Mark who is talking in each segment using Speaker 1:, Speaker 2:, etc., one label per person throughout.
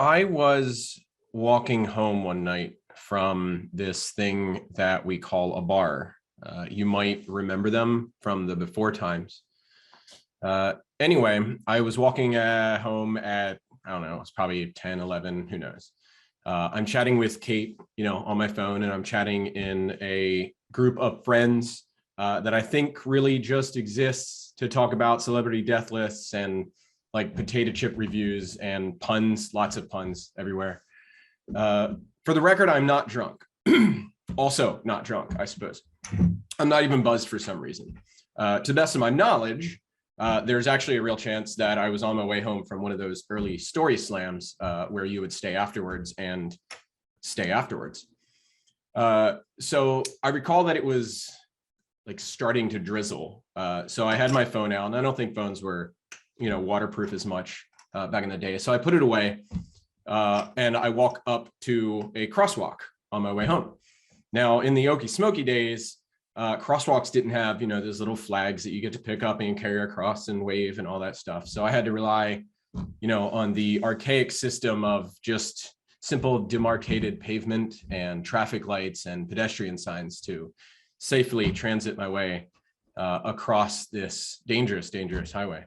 Speaker 1: I was walking home one night from this thing that we call a bar. You might remember them from the before times. Anyway, I was walking home at, I don't know, it's probably 10, 11, who knows. I'm chatting with Kate, on my phone, and I'm chatting in a group of friends that I think really just exists to talk about celebrity death lists and like potato chip reviews and puns, lots of puns everywhere. For the record, I'm not drunk. Also not drunk, I suppose. I'm not even buzzed for some reason. To the best of my knowledge, there's actually a real chance that I was on my way home from one of those early story slams where you would stay afterwards and stay afterwards. So I recall that it was like starting to drizzle. So I had my phone out, and I don't think phones were, waterproof as much back in the day. So I put it away and I walk up to a crosswalk on my way home. Now in the Okie Smoky days, crosswalks didn't have, those little flags that you get to pick up and carry across and wave and all that stuff. So I had to rely, on the archaic system of just simple demarcated pavement and traffic lights and pedestrian signs to safely transit my way across this dangerous highway.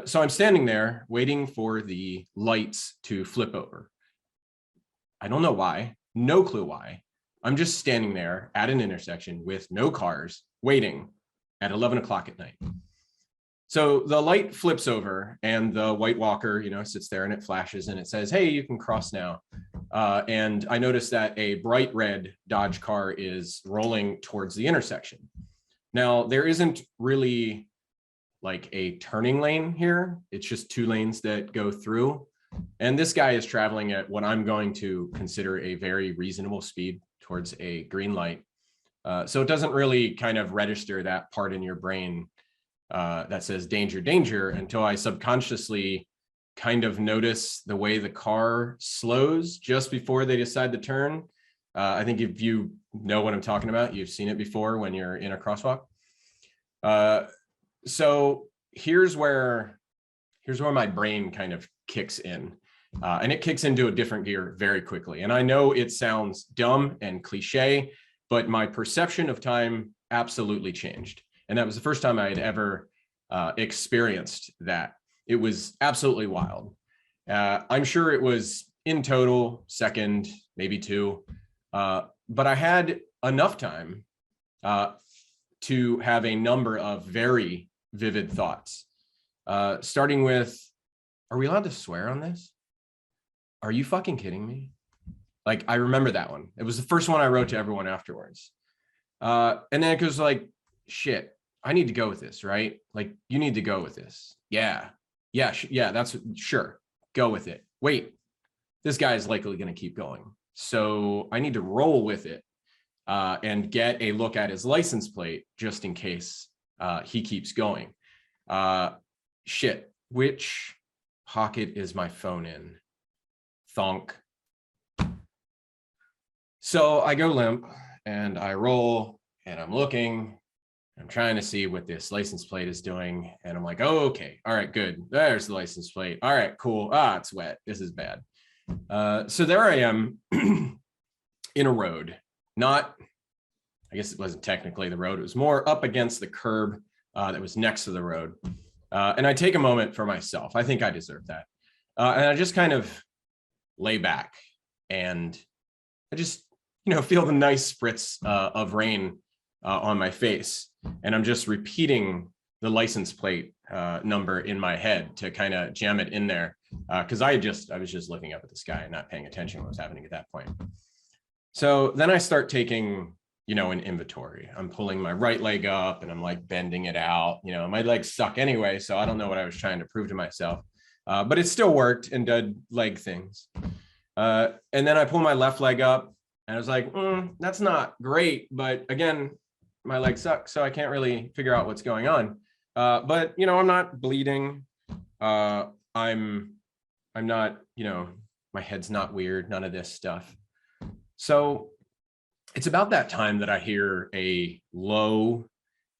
Speaker 1: So I'm standing there waiting for the lights to flip over. I don't know why, no clue why. I'm just standing there at an intersection with no cars waiting at 11 o'clock at night. So the light flips over and the white walker, sits there and it flashes and it says, hey, you can cross now. And I notice that a bright red Dodge car is rolling towards the intersection. Now, there isn't really like a turning lane here. It's just two lanes that go through. And this guy is traveling at what I'm going to consider a very reasonable speed towards a green light. So it doesn't really kind of register that part in your brain that says danger, danger, until I subconsciously kind of notice the way the car slows just before they decide to turn. I think if you know what I'm talking about, you've seen it before when you're in a crosswalk. So here's where my brain kind of kicks in. And it kicks into a different gear very quickly. And I know it sounds dumb and cliche, but my perception of time absolutely changed. And that was the first time I had ever experienced that. It was absolutely wild. I'm sure it was in total second, maybe two, but I had enough time to have a number of very vivid thoughts, starting with, are we allowed to swear on this? Are you fucking kidding me? Like, I remember that one. It was the first one I wrote to everyone afterwards. And then it goes like, shit, I need to go with this, right? Like, you need to go with this. Yeah, that's sure. Go with it. Wait, this guy is likely going to keep going. So I need to roll with it and get a look at his license plate just in case he keeps going. Shit, which pocket is my phone in? Thonk. So I go limp and I roll and I'm looking. I'm trying to see what this license plate is doing. And I'm like, oh, okay. All right, good. There's the license plate. All right, cool. It's wet. This is bad. So there I am in a road. Not, I guess it wasn't technically the road. It was more up against the curb that was next to the road. And I take a moment for myself. I think I deserve that. And I just kind of lay back and I just, feel the nice spritz of rain on my face. And I'm just repeating the license plate number in my head to kind of jam it in there. Cause I was just looking up at the sky and not paying attention to what was happening at that point. So then I start taking, an inventory. I'm pulling my right leg up and I'm like bending it out, my legs suck anyway. So I don't know what I was trying to prove to myself, but it still worked and did leg things. And then I pull my left leg up and I was like, that's not great. But again, my leg sucks, so I can't really figure out what's going on. But, I'm not bleeding. I'm not, my head's not weird, none of this stuff. So it's about that time that I hear a low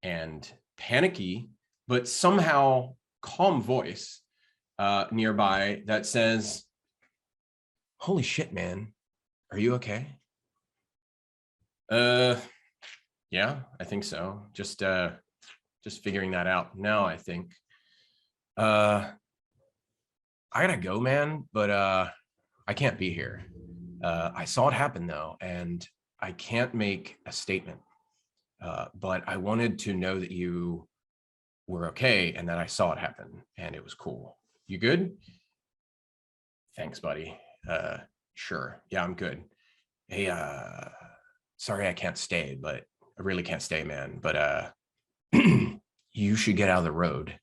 Speaker 1: and panicky, but somehow calm voice nearby that says, Holy shit, man. Are you okay? Yeah, I think so. Just figuring that out now, I think. I gotta go, man, but I can't be here. I saw it happen though, and I can't make a statement. But I wanted to know that you were okay and that I saw it happen and it was cool. You good? Thanks, buddy. Sure. Yeah, I'm good. Hey, sorry I can't stay, but I really can't stay, man. But you should get out of the road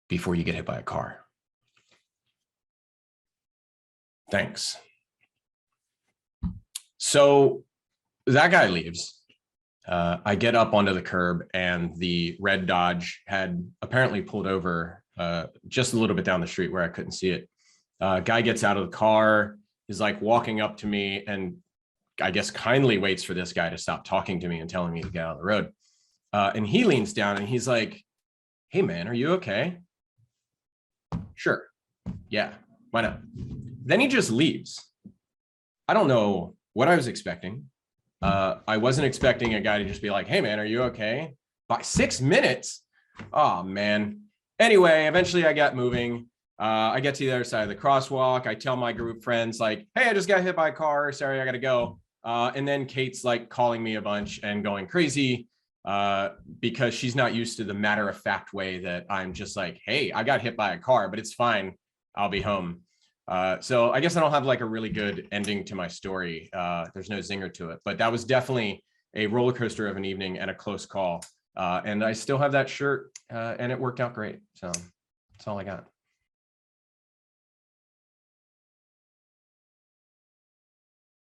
Speaker 1: before you get hit by a car. Thanks. So that guy leaves. I get up onto the curb and the red Dodge had apparently pulled over just a little bit down the street where I couldn't see it. Guy gets out of the car, is like walking up to me and I guess kindly waits for this guy to stop talking to me and telling me to get out of the road. And he leans down and he's like, hey man, are you okay? Sure. Yeah, why not? Then he just leaves. I don't know what I was expecting. I wasn't expecting a guy to just be like, hey man, are you okay? By 6 minutes. Oh man. Anyway, eventually I got moving. I get to the other side of the crosswalk. I tell my group friends like, hey, I just got hit by a car. Sorry, I gotta go. And then Kate's like calling me a bunch and going crazy because she's not used to the matter of fact way that I'm just like, hey, I got hit by a car, but it's fine. I'll be home. So I guess I don't have like a really good ending to my story. There's no zinger to it, but that was definitely a roller coaster of an evening and a close call. And I still have that shirt and it worked out great. So that's all I got.